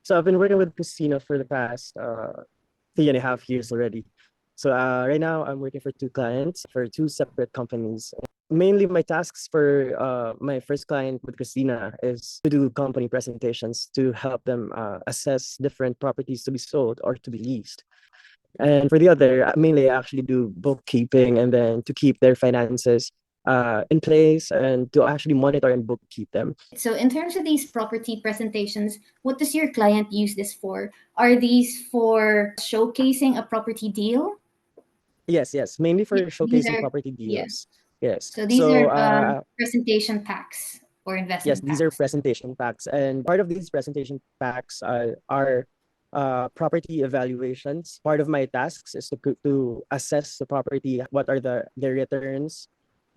So I've been working with Christina for the past 3.5 years already. So right now I'm working for two clients for two separate companies. Mainly my tasks for my first client with Christina is to do company presentations to help them assess different properties to be sold or to be leased. And for the other, mainly I actually do bookkeeping and then to keep their finances in place and to actually monitor and bookkeep them. So, in terms of these property presentations, what does your client use this for? Are these for showcasing a property deal? Yes, mainly for These showcasing are, property yeah. deals. Yes. So, these So are presentation packs or yes, investment these are packs. presentation packs, and part of these presentation packs are property evaluations. Part of my tasks is to assess the property. What are their returns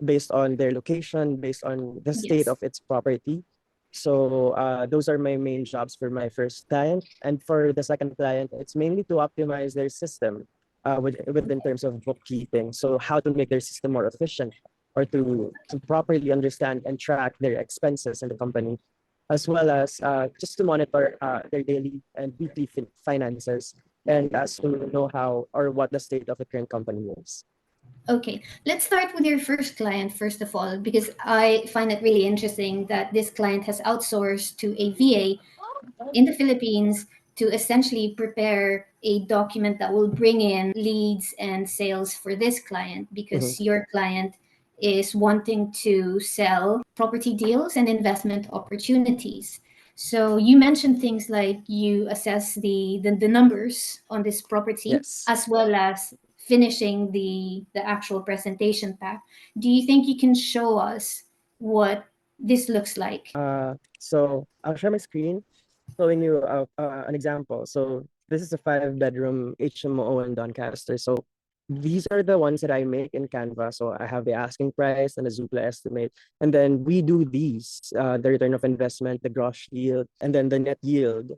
based on their location, based on the state Yes. of its property. So those are my main jobs for my first client, and for the second client, it's mainly to optimize their system with in terms of bookkeeping. So how to make their system more efficient or to properly understand and track their expenses in the company, as well as just to monitor their daily and weekly finances and as to know how or what the state of the current company is. Okay, let's start with your first client first of all, because I find it really interesting that this client has outsourced to a VA in the Philippines to essentially prepare a document that will bring in leads and sales for this client Mhm. because your client is wanting to sell property deals and investment opportunities. So you mentioned things like you assess the numbers on this property Yes. as well as finishing the actual presentation pack. Do you think you can show us what this looks like? So I'll share my screen showing you an example. So this is a 5 bedroom HMO in Doncaster. So these are the ones that I make in Canva. So I have the asking price and the Zoopla estimate. And then we do these, the return of investment, the gross yield, and then the net yield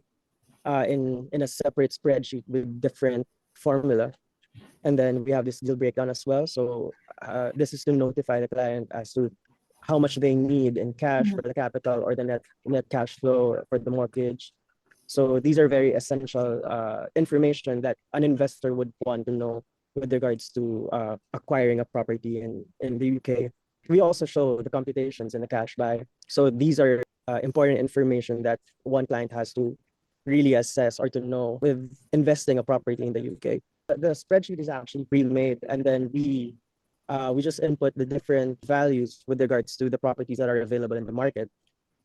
in a separate spreadsheet with different formula. And then we have this deal breakdown as well. So this is to notify the client as to how much they need in cash for the capital or the net cash flow for the mortgage. So these are very essential information that an investor would want to know with regards to acquiring a property in the UK. We also show the computations and the cash buy. So these are important information that one client has to really assess or to know with investing a property in the UK. The spreadsheet is actually pre-made, and then we just input the different values with regards to the properties that are available in the market.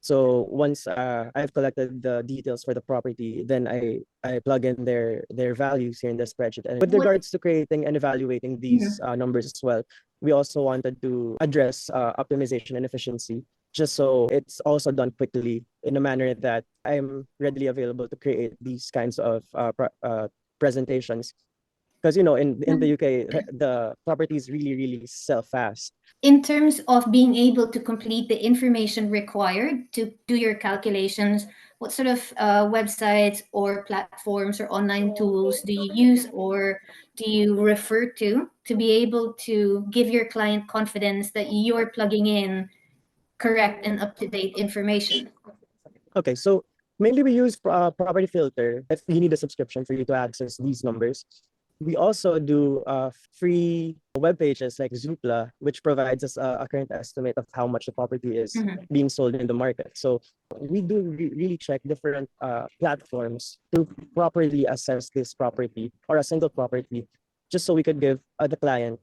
So once I've collected the details for the property, then I plug in their values here in the spreadsheet. And with What? regards to creating and evaluating these numbers as well, we also wanted to address optimization and efficiency, just so it's also done quickly in a manner that I'm readily available to create these kinds of presentations. Because in the UK, the properties really sell fast. In terms of being able to complete the information required to do your calculations, what sort of websites or platforms or online tools do you use or do you refer to be able to give your client confidence that you're plugging in correct and up to date information? Okay, so mainly we use property filter if you need a subscription for you to access these numbers. We also do free web pages like Zoopla, which provides us a current estimate of how much the property is being sold in the market. So we do really check different platforms to properly assess this property or a single property, just so we could give the client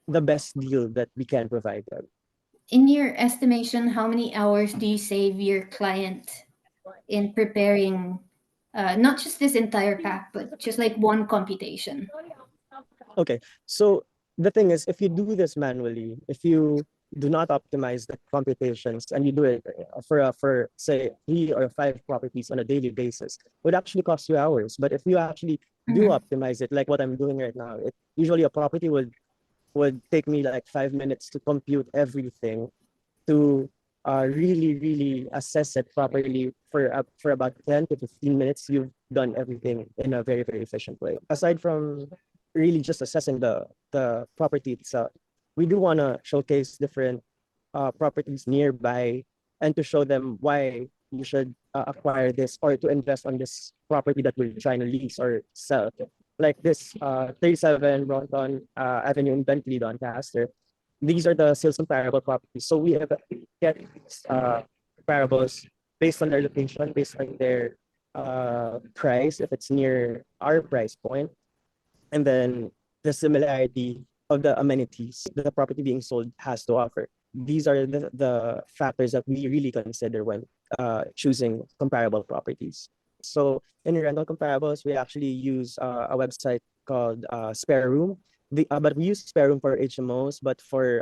the best deal that we can provide them. In your estimation, how many hours do you save your client in preparing not just this entire pack, but just like one computation? Okay, so the thing is, if you do this manually, if you do not optimize the computations and you do it for say 3 or 5 properties on a daily basis, it would actually cost you hours. But if you actually do optimize it, like what I'm doing right now, it usually a property would take me like 5 minutes to compute everything to really assess it properly for about 10 to 15 minutes. You've done everything in a very efficient way. Aside from really just assessing the property itself, we do want to showcase different properties nearby and to show them why you should acquire this or to invest on this property that we're trying to lease or sell. Like this 37 Bronton Avenue in Bentley, Doncaster. These are the sales comparable properties. So we have get comparables based on their location, based on their price, if it's near our price point, and then the similarity of the amenities that the property being sold has to offer. These are the factors that we really consider when choosing comparable properties. So in rental comparables, we actually use a website called Spare Room. But we use Spare Room for HMOs, but for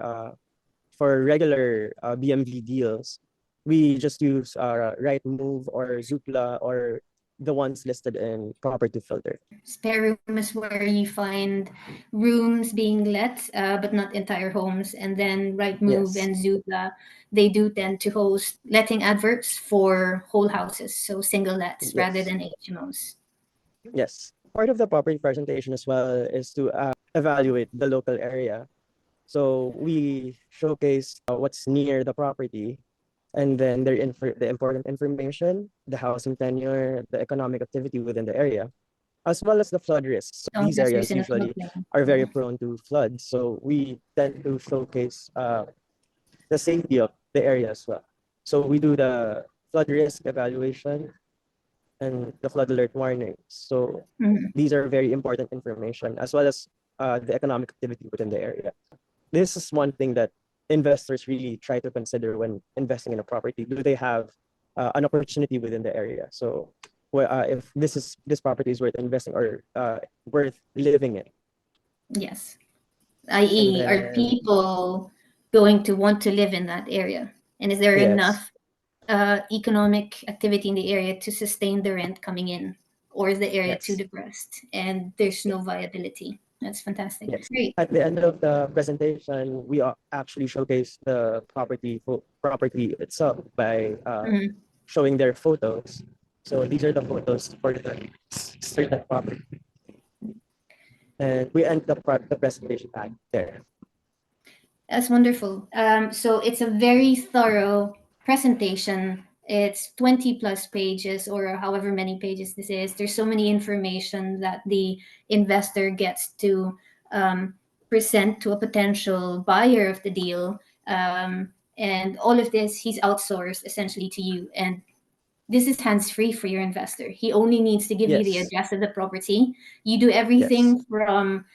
regular BMV deals, we just use Rightmove or Zoopla or the ones listed in Property Filter. Spare room is where you find rooms being let, but not entire homes. And then Rightmove Yes, and Zoopla, they do tend to host letting adverts for whole houses, so single lets rather yes, than HMOs. yes. Part of the property presentation as well is to evaluate the local area. So we showcase what's near the property and then the important information, the housing tenure, the economic activity within the area, as well as the flood risks. So these Doncaster's areas in a usually floodplain. are very Yeah. prone to floods. So we tend to showcase the safety of the area as well. So we do the flood risk evaluation and the flood alert warnings. So Mhm. these are very important information as well as the economic activity within the area. This is one thing that investors really try to consider when investing in a property. Do they have an opportunity within the area? So if this property is worth investing or worth living in. Yes. And I.e., are then people going to want to live in that area? And is there yes, enough economic activity in the area to sustain the rent coming in? Or is the area too yes, depressed and there's no viability? That's fantastic. yes. Great. At the end of the presentation, we actually showcase the property itself by Mhm. showing their photos. So these are the photos for the certain property. And we end the presentation at there. That's wonderful. So it's a very thorough presentation. It's 20 plus pages or however many pages this is. There's so many information that the investor gets to um, present to a potential buyer of the deal. And all of this, he's outsourced essentially to you. And this is hands free for your investor. He only needs to give you the Yes, address of the property. You do yes, everything from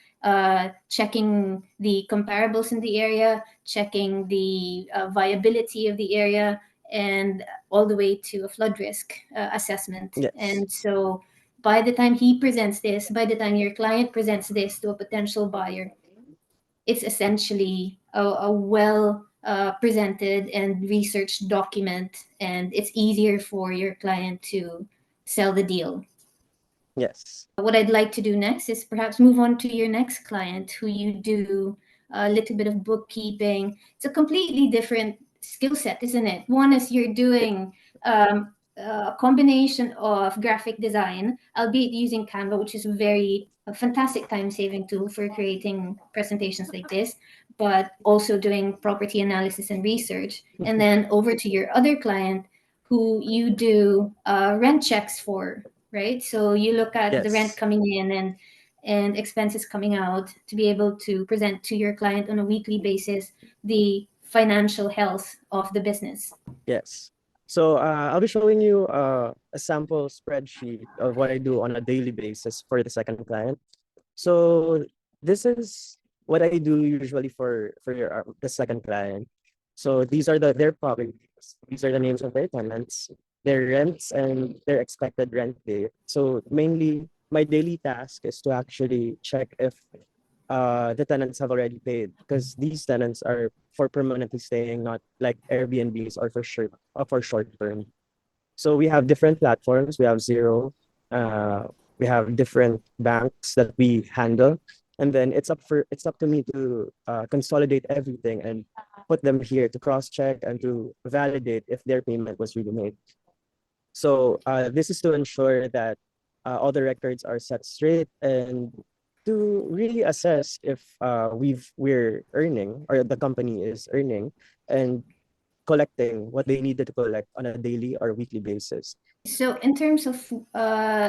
checking the comparables in the area, checking the viability of the area, and all the way to a flood risk assessment. yes, And so by the time he presents this, by the time your client presents this to a potential buyer, it's essentially a well presented and researched document, and it's easier for your client to sell the deal. yes, What I'd like to do next is perhaps move on to your next client who you do a little bit of bookkeeping. It's a completely different skill set, isn't it? One is you're yeah, doing a combination of graphic design, albeit using Canva, which is a fantastic time saving tool for creating presentations like this, but also doing property analysis and research. And then over to your other client who you do rent checks for, right? So you look at the rent yes, coming in and expenses coming out to be able to present to your client on a weekly basis the financial health of the business. yes. So I'll be showing you a sample spreadsheet of what I do on a daily basis for the second client. So this is what I do usually for the second client. So these are their properties. These are the names of their tenants, their rents, and their expected rent date. So mainly, my daily task is to actually check if the tenants have already paid because these tenants are for permanently staying, not like Airbnbs or for short term. So we have different platforms. We have Zero. We have different banks that we handle, and then it's up to me to consolidate everything and put them here to cross check and to validate if their payment was really made. So this is to ensure that all the records are set straight and to really assess if we're earning or the company is earning and collecting what they needed to collect on a daily or weekly basis. So in terms of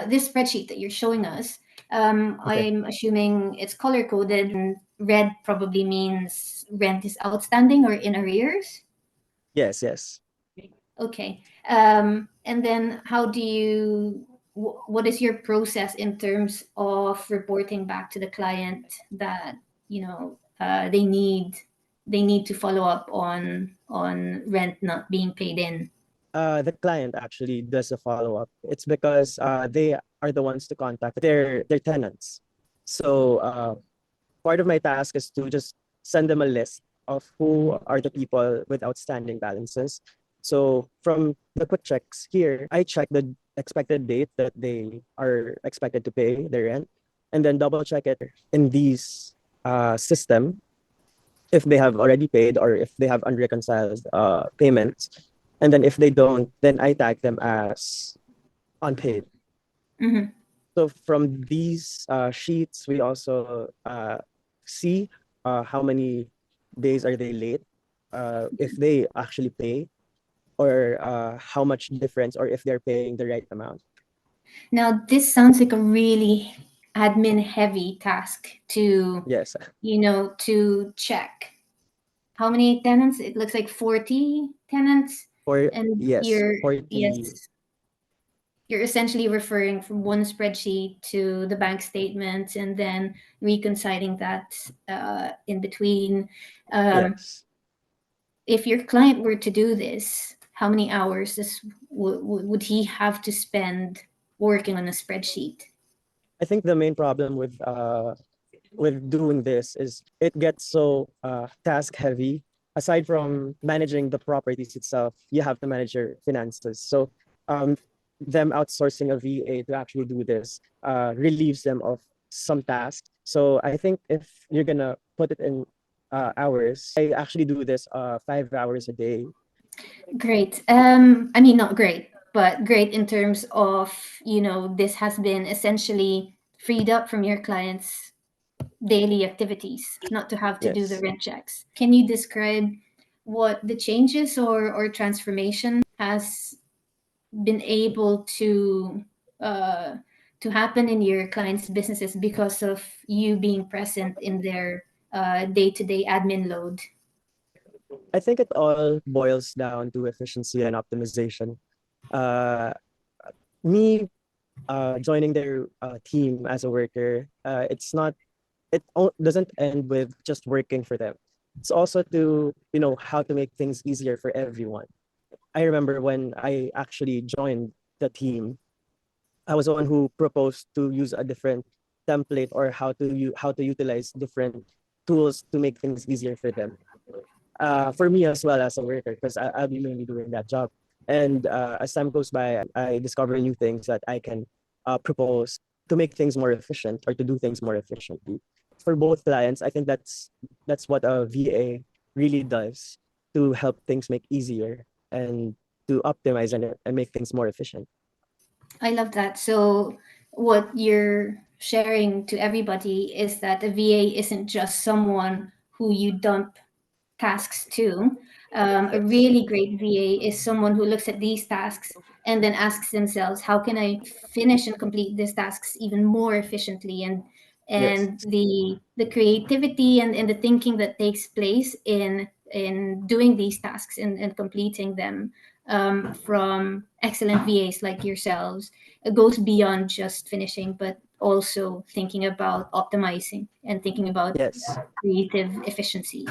this spreadsheet that you're showing us, Okay. I'm assuming it's color coded, and red probably means rent is outstanding or in arrears. Yes, yes. Okay. And then how do you, what is your process in terms of reporting back to the client that, they need to follow up on rent not being paid in? The client actually does a follow-up. It's because they are the ones to contact their tenants. So part of my task is to just send them a list of who are the people with outstanding balances. So from the quick checks here, I check the expected date that they are expected to pay their rent, and then double check it in these system if they have already paid or if they have unreconciled payments. And then if they don't, then I tag them as unpaid. Mm-hmm. So from these sheets, we also see how many days are they late, if they actually pay, or how much difference, or if they're paying the right amount. Now, this sounds like a really admin heavy task to, Yes, to check. How many tenants? It looks like 40 tenants. for And yes, 40. you're essentially referring from one spreadsheet to the bank statements and then reconciling that in between. Um, Yes. if your client were to do this, how many hours would he have to spend working on a spreadsheet? I think the main problem with doing this is it gets so task heavy. Aside from managing the properties itself, you have to manage your finances. So um, them outsourcing a VA to actually do this relieves them of some tasks. So I think if you're gonna put it in hours, I actually do this 5 hours a day. Great. I mean, not great, but great in terms of, this has been essentially freed up from your clients' daily activities, not to have to do the Yes. rent checks. Can you describe what the changes or transformation has been able uh, to happen in your clients' businesses because of you being present in their day-to-day admin load? I think it all boils down to efficiency and optimization. Uh, Me joining their team as a worker, it's not doesn't end with just working for them. It's also to how to make things easier for everyone. I remember when I actually joined the team, I was the one who proposed to use a different template, or how to utilize different tools to make things easier for them. For me as well as a worker, because I'll be mainly doing that job. And as time goes by, I discover new things that I can propose to make things more efficient, or to do things more efficiently. For both clients, I think that's what a VA really does, to help things make easier and to optimize and make things more efficient. I love that. So, what you're sharing to everybody is that a VA isn't just someone who you dump tasks to. A Yes. really great VA is someone who looks at these tasks and then asks themselves, how can I finish and complete these tasks even more efficiently? Yes. And the creativity and the thinking that takes place in doing these tasks and completing them, from excellent VAs like yourselves, goes beyond just finishing, but also thinking about optimizing and thinking about Yes. creative efficiency.